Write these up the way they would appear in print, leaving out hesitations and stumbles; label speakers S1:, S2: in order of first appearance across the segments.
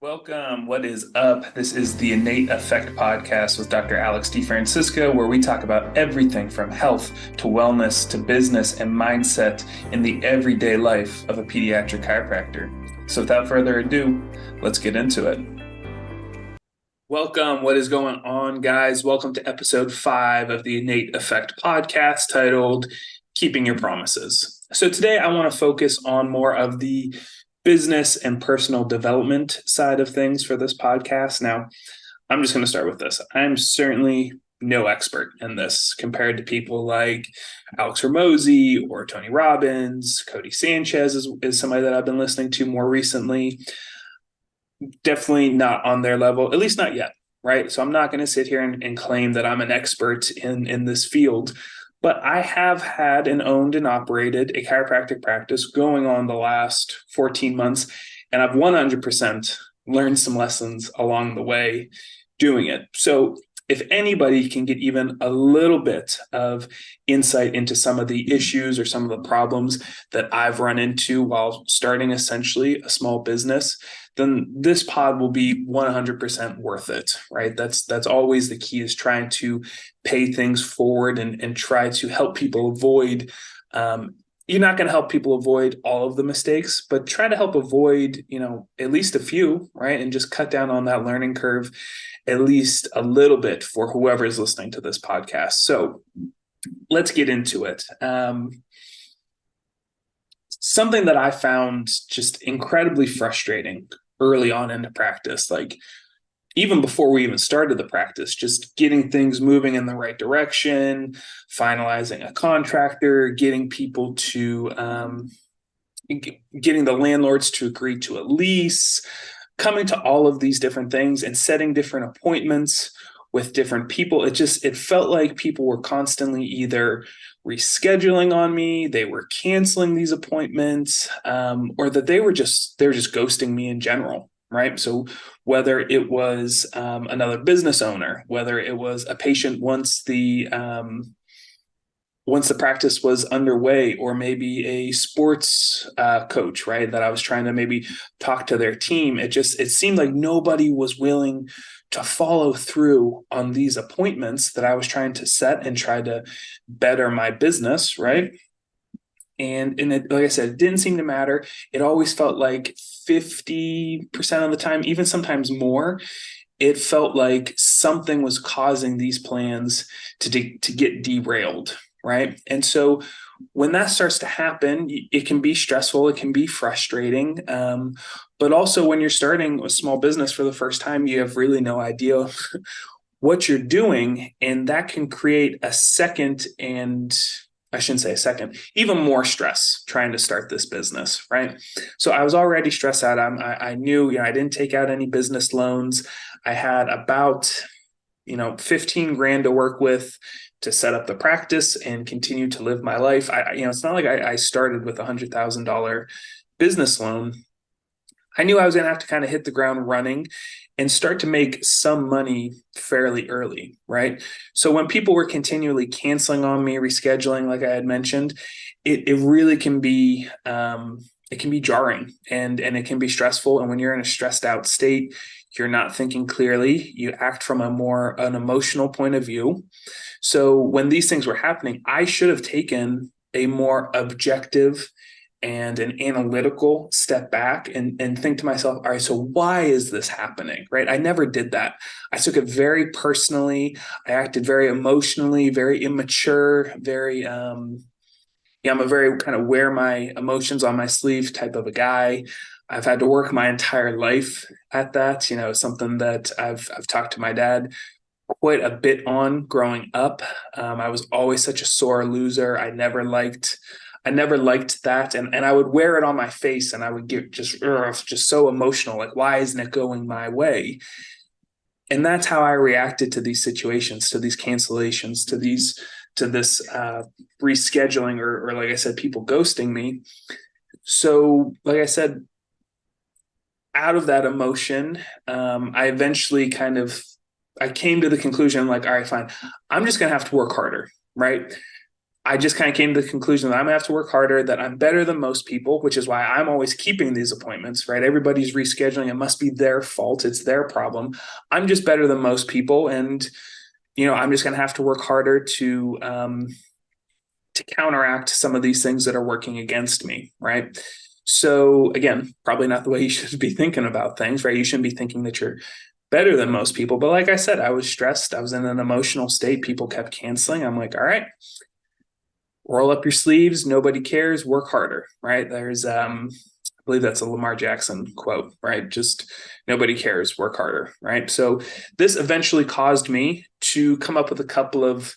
S1: Welcome. What is up? This is the Innate Effect podcast with Dr. Alex DeFrancisco, where we talk about everything from health to wellness to business and mindset in the everyday life of a pediatric chiropractor. So without further ado, let's get into it. Welcome. What is going on, guys? Welcome to episode 5 of the Innate Effect podcast titled Keeping Your Promises. So today I want to focus on more of the business and personal development side of things for this podcast. Now, I'm just going to start with this. I'm certainly no expert in this compared to people like Alex Hormozi or Tony Robbins. Cody Sanchez is somebody that I've been listening to more recently. Definitely not on their level, at least not yet, right? So I'm not going to sit here and claim that I'm an expert in this field. But I have had and owned and operated a chiropractic practice going on the last 14 months, and I've 100% learned some lessons along the way doing it. So if anybody can get even a little bit of insight into some of the issues or some of the problems that I've run into while starting essentially a small business, then this pod will be 100% worth it, right? That's always the key, is trying to pay things forward and try to help people avoid. You're not going to help people avoid all of the mistakes, but try to help avoid, at least a few, right? And just cut down on that learning curve at least a little bit for whoever is listening to this podcast. So let's get into it. Something that I found just incredibly frustrating early on into practice, like even before we even started the practice, just getting things moving in the right direction, finalizing a contractor, getting people to, getting the landlords to agree to a lease, coming to all of these different things and setting different appointments with different people. It felt like people were constantly either rescheduling on me, they were canceling these appointments, or that they were just ghosting me in general, right? So whether it was another business owner, whether it was a patient once the practice was underway, or maybe a sports coach, right, that I was trying to maybe talk to their team, it seemed like nobody was willing to follow through on these appointments that I was trying to set and try to better my business, right? And it, like I said, it didn't seem to matter. It always felt like 50% of the time, even sometimes more, it felt like something was causing these plans to get derailed, right? And so when that starts to happen, it can be stressful, it can be frustrating. But also when you're starting a small business for the first time, you have really no idea what you're doing. And that can create a second, and I shouldn't say a second, even more stress trying to start this business, right? So I was already stressed out. I knew, I didn't take out any business loans. I had about, 15 grand to work with to set up the practice and continue to live my life. It's not like I started with $100,000 business loan. I knew I was going to have to kind of hit the ground running and start to make some money fairly early, right? So when people were continually canceling on me, rescheduling, like I had mentioned, it really can be jarring and it can be stressful. And when you're in a stressed out state, you're not thinking clearly. You act from an emotional point of view. So when these things were happening, I should have taken a more objective and an analytical step back and think to myself, all right, so why is this happening, right? I never did that. I took it very personally. I acted very emotionally, very immature, I'm a very kind of wear my emotions on my sleeve type of a guy. I've had to work my entire life at that, something that I've talked to my dad quite a bit on growing up. I was always such a sore loser. I never liked that. And I would wear it on my face and I would get just so emotional. Like, why isn't it going my way? And that's how I reacted to these situations, to these cancellations, to this rescheduling, or like I said, people ghosting me. So like I said, out of that emotion, I eventually I came to the conclusion, like, all right, fine, I'm just going to have to work harder, right? I just kind of came to the conclusion that I'm gonna have to work harder, that I'm better than most people, which is why I'm always keeping these appointments, right? Everybody's rescheduling. It must be their fault. It's their problem. I'm just better than most people. And, I'm just going to have to work harder to counteract some of these things that are working against me, right? So again, probably not the way you should be thinking about things, right? You shouldn't be thinking that you're better than most people. But like I said, I was stressed. I was in an emotional state. People kept canceling. I'm like, all right, roll up your sleeves. Nobody cares. Work harder, right? I believe that's a Lamar Jackson quote, right? Just nobody cares. Work harder, right? So this eventually caused me to come up with a couple of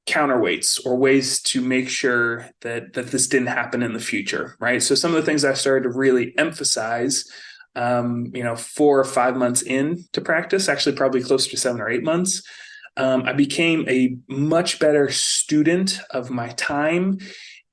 S1: counterweights or ways to make sure that this didn't happen in the future, right? So some of the things I started to really emphasize, 4 or 5 months into practice, actually probably closer to 7 or 8 months, I became a much better student of my time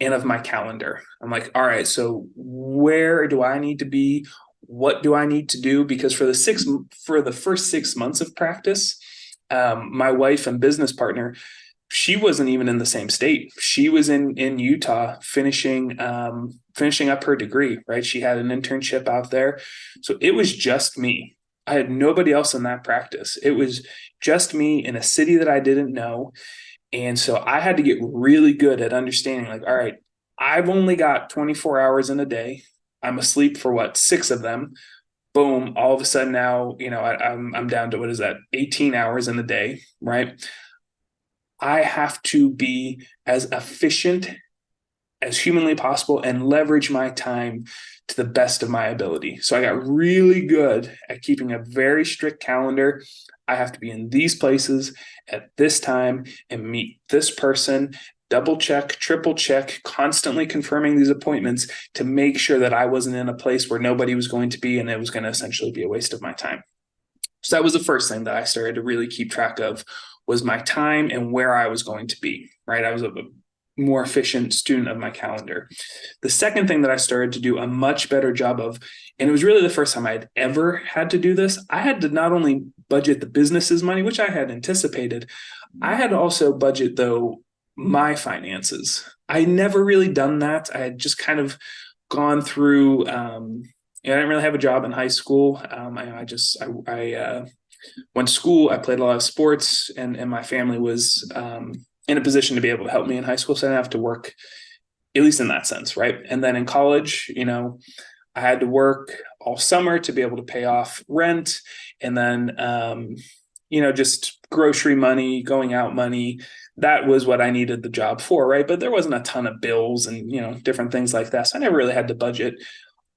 S1: and of my calendar. I'm like, all right, so where do I need to be? What do I need to do? Because for the first 6 months of practice, my wife and business partner, she wasn't even in the same state. She was in Utah finishing up her degree, right? She had an internship out there. So it was just me. I had nobody else in that practice. It was just me in a city that I didn't know. And so I had to get really good at understanding, like, all right, I've only got 24 hours in a day. I'm asleep for what, 6 of them. Boom, all of a sudden now, I'm down to, what is that, 18 hours in a day, right? I have to be as efficient as humanly possible and leverage my time to the best of my ability. So I got really good at keeping a very strict calendar. I have to be in these places at this time and meet this person, double check, triple check, constantly confirming these appointments to make sure that I wasn't in a place where nobody was going to be and it was going to essentially be a waste of my time. So that was the first thing that I started to really keep track of, was my time and where I was going to be, right? I was a more efficient student of my calendar. The second thing that I started to do a much better job of, and it was really the first time I had ever had to do this, I had to not only budget the business's money, which I had anticipated, I had to also budget, though, my finances. I never really done that. I had just kind of gone through, I didn't really have a job in high school. I went to school. I played a lot of sports, and my family was in a position to be able to help me in high school, so I didn't have to work, at least in that sense, right? And then in college, I had to work all summer to be able to pay off rent, and then just grocery money, going out money. That was what I needed the job for, right? But there wasn't a ton of bills and different things like that, so I never really had to budget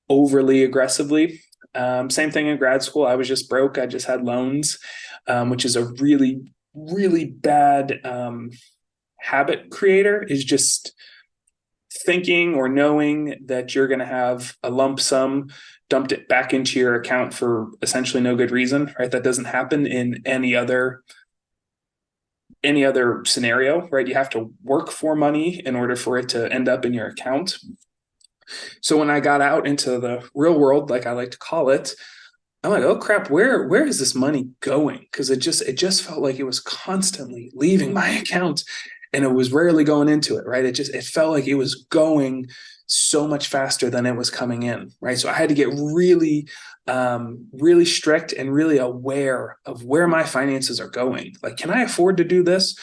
S1: overly aggressively. Same thing in grad school. I was just broke. I just had loans, which is a really, really bad habit creator, is just thinking or knowing that you're going to have a lump sum dumped it back into your account for essentially no good reason, right? That doesn't happen in any other scenario, right? You have to work for money in order for it to end up in your account. So when I got out into the real world, like I like to call it, I'm like, oh crap, where is this money going? Because it just felt like it was constantly leaving my account and it was rarely going into it, right? It felt like it was going so much faster than it was coming in, right? So I had to get really, really strict and really aware of where my finances are going. Like, can I afford to do this?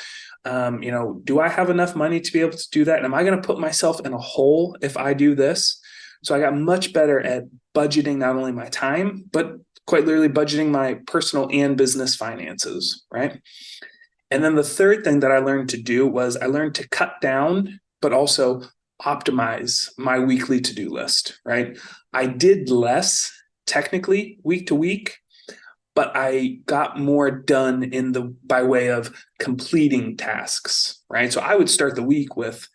S1: Do I have enough money to be able to do that? And am I going to put myself in a hole if I do this? So I got much better at budgeting not only my time, but quite literally budgeting my personal and business finances, right? And then the third thing that I learned to do was I learned to cut down, but also optimize my weekly to-do list, right? I did less technically week to week, but I got more done by way of completing tasks, right? So I would start the week with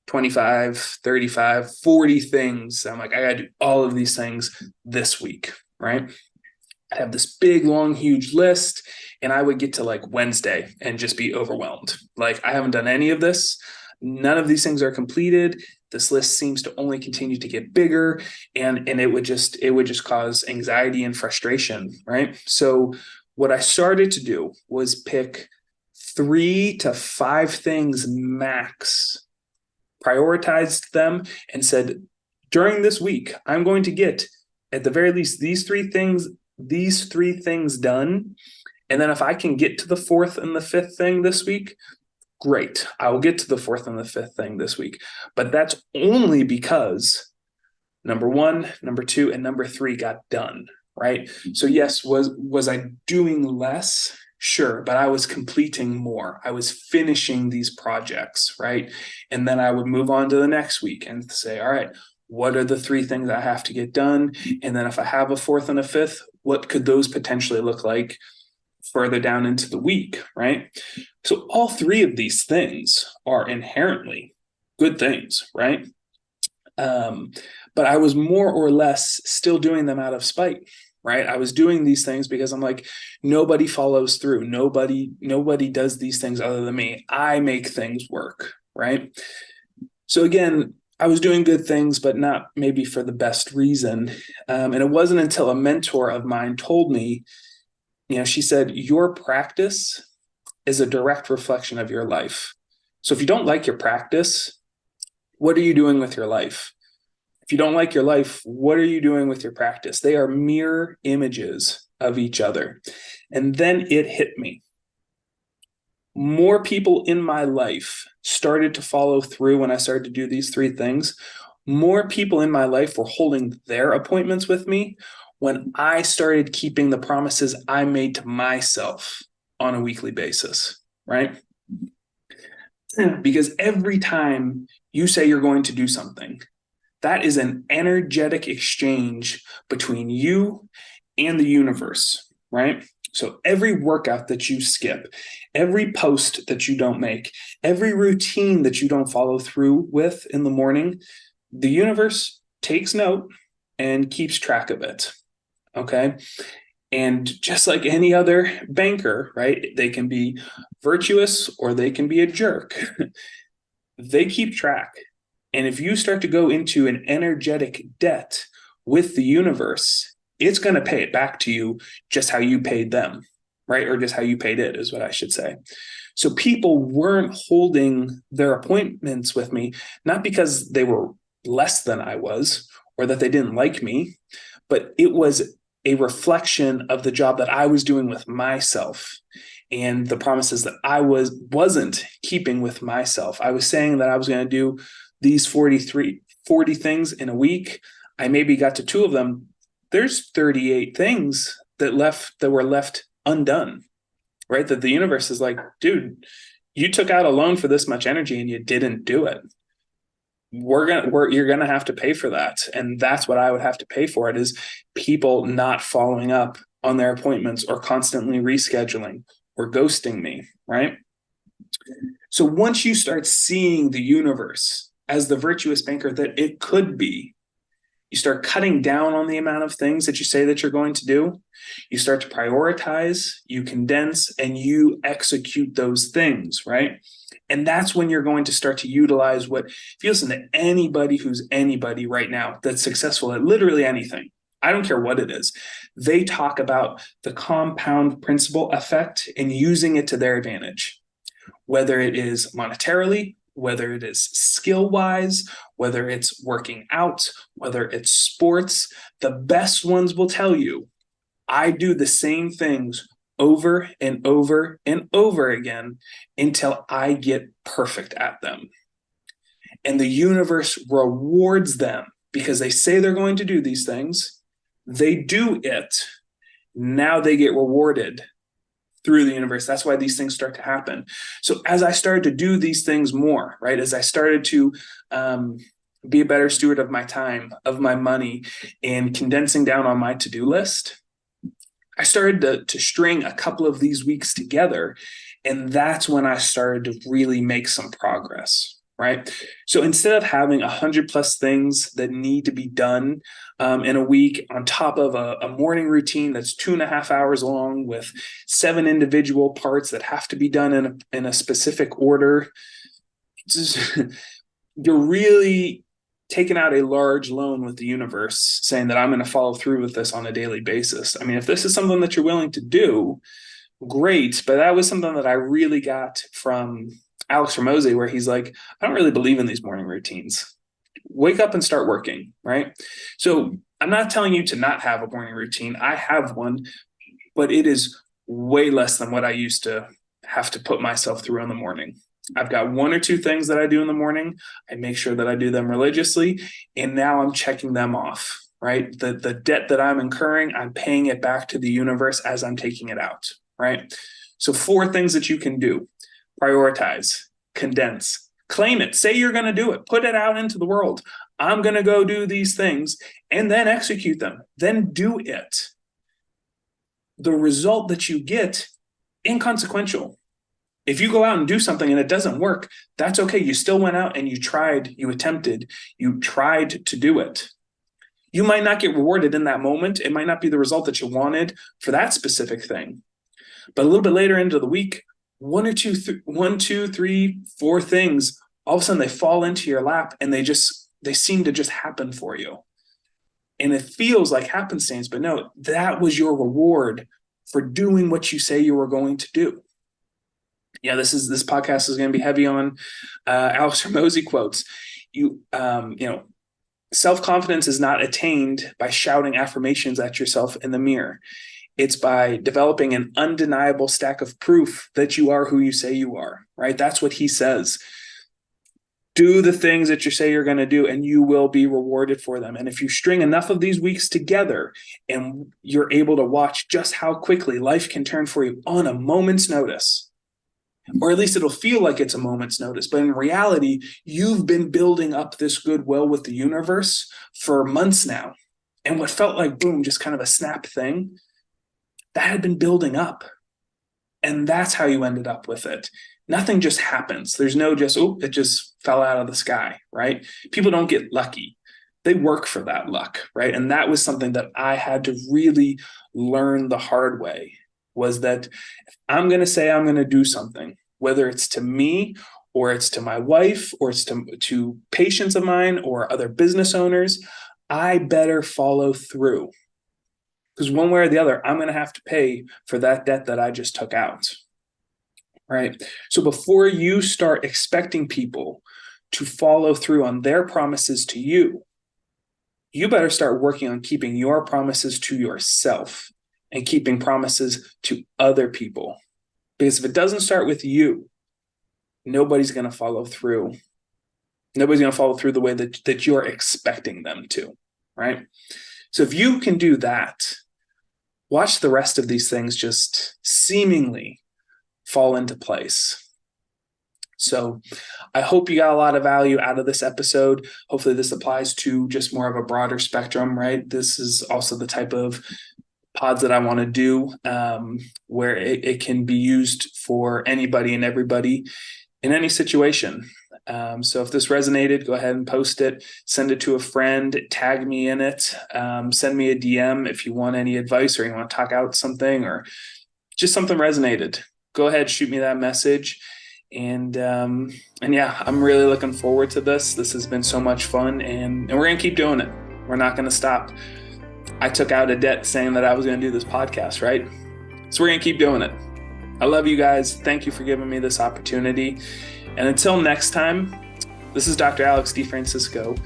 S1: 25, 35, 40 things. I'm like, I got to do all of these things this week, right? I'd have this big, long, huge list, and I would get to like Wednesday and just be overwhelmed. Like, I haven't done any of this. None of these things are completed. This list seems to only continue to get bigger, and it would just cause anxiety and frustration, right? So what I started to do was pick 3 to 5 things max, prioritized them, and said, during this week, I'm going to get at the very least these three things done. And then if I can get to the 4th and the 5th thing this week, great. I will get to the 4th and the 5th thing this week. But that's only because number 1, number 2, and number 3 got done, right? So yes, was I doing less? Sure, but I was completing more. I was finishing these projects, right? And then I would move on to the next week and say, all right, what are the 3 things I have to get done? And then if I have a 4th and a 5th, what could those potentially look like further down into the week, right? So all 3 of these things are inherently good things, right? But I was more or less still doing them out of spite, right? I was doing these things because I'm like, nobody follows through. Nobody does these things other than me. I make things work, right? So again, I was doing good things, but not maybe for the best reason. And it wasn't until a mentor of mine told me, she said, your practice is a direct reflection of your life. So if you don't like your practice, what are you doing with your life? If you don't like your life, what are you doing with your practice? They are mirror images of each other. And then it hit me. More people in my life started to follow through when I started to do these 3 things. More people in my life were holding their appointments with me when I started keeping the promises I made to myself on a weekly basis, right? Because every time you say you're going to do something, that is an energetic exchange between you and the universe, right? So every workout that you skip, every post that you don't make, every routine that you don't follow through with in the morning, the universe takes note and keeps track of it. Okay. And just like any other banker, right? They can be virtuous or they can be a jerk. They keep track. And if you start to go into an energetic debt with the universe, it's going to pay it back to you just how you paid them, right? Or just how you paid it is what I should say. So people weren't holding their appointments with me, not because they were less than I was or that they didn't like me, but it was a reflection of the job that I was doing with myself and the promises that I wasn't keeping with myself. I was saying that I was going to do these 40 things in a week. I maybe got to 2 of them. There's 38 things that were left undone, right? That the universe is like, dude, you took out a loan for this much energy and you didn't do it. You're gonna have to pay for that. And that's what I would have to pay for it, is people not following up on their appointments or constantly rescheduling or ghosting me, right? So once you start seeing the universe as the virtuous banker that it could be, you start cutting down on the amount of things that you say that you're going to do. You start to prioritize, you condense, and you execute those things, right? And that's when you're going to start to utilize what, if you listen to anybody who's anybody right now that's successful at literally anything, I don't care what it is, they talk about the compound principle effect and using it to their advantage, whether it is monetarily, whether it is skill-wise, whether it's working out, whether it's sports. The best ones will tell you, I do the same things over and over and over again until I get perfect at them. And the universe rewards them because they say they're going to do these things. They do it. Now they get rewarded through the universe. That's why these things start to happen. So as I started to do these things more, right, as I started to be a better steward of my time, of my money, and condensing down on my to-do list, I started to string a couple of these weeks together. And that's when I started to really make some progress, right? So instead of having 100+ things that need to be done in a week on top of a morning routine that's 2.5 hours long with 7 individual parts that have to be done in a specific order, you're really taking out a large loan with the universe saying that I'm going to follow through with this on a daily basis. I mean, if this is something that you're willing to do, great. But that was something that I really got from Alex Ramosi, where he's like, I don't really believe in these morning routines. Wake up and start working, right? So I'm not telling you to not have a morning routine. I have one, but it is way less than what I used to have to put myself through in the morning. I've got one or two things that I do in the morning. I make sure that I do them religiously, and now I'm checking them off, right? The debt that I'm incurring, I'm paying it back to the universe as I'm taking it out, right? So 4 things that you can do: prioritize, condense, claim it, say you're going to do it, put it out into the world. I'm going to go do these things, and then execute them, then do it. The result that you get, inconsequential. If you go out and do something and it doesn't work, that's okay. You still went out and you tried, you attempted, you tried to do it. You might not get rewarded in that moment. It might not be the result that you wanted for that specific thing. But a little bit later into the week, 1, 2, 3, 4 things, all of a sudden they fall into your lap and they seem to just happen for you. And it feels like happenstance, but no, that was your reward for doing what you say you were going to do. Yeah, this podcast is going to be heavy on Alex Ramosi quotes. Self-confidence is not attained by shouting affirmations at yourself in the mirror. It's by developing an undeniable stack of proof that you are who you say you are, right? That's what he says. Do the things that you say you're going to do, and you will be rewarded for them. And if you string enough of these weeks together and you're able to watch just how quickly life can turn for you on a moment's notice, or at least it'll feel like it's a moment's notice, but in reality, you've been building up this goodwill with the universe for months now. And what felt like, boom, just kind of a snap thing, that had been building up. And that's how you ended up with it. Nothing just happens. There's no just, it just fell out of the sky, right? People don't get lucky. They work for that luck, right? And that was something that I had to really learn the hard way, was that if I'm going to say I'm going to do something, whether it's to me or it's to my wife or it's to patients of mine or other business owners, I better follow through. Because one way or the other, I'm going to have to pay for that debt that I just took out. Right? So before you start expecting people to follow through on their promises to you, you better start working on keeping your promises to yourself and keeping promises to other people. Because if it doesn't start with you, nobody's going to follow through. Nobody's going to follow through the way that you're expecting them to, right? So if you can do that, watch the rest of these things just seemingly fall into place. So I hope you got a lot of value out of this episode. Hopefully this applies to just more of a broader spectrum, right? This is also the type of pods that I want to do, where it can be used for anybody and everybody in any situation. So if this resonated, go ahead and post it, send it to a friend, tag me in it, send me a DM if you want any advice or you want to talk out something or just something resonated. Go ahead, shoot me that message. And yeah, I'm really looking forward to this. This has been so much fun, and we're going to keep doing it. We're not going to stop. I took out a debt saying that I was going to do this podcast, right? So we're going to keep doing it. I love you guys. Thank you for giving me this opportunity. And until next time, this is Dr. Alex DeFrancisco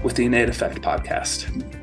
S1: with the Innate Effect podcast.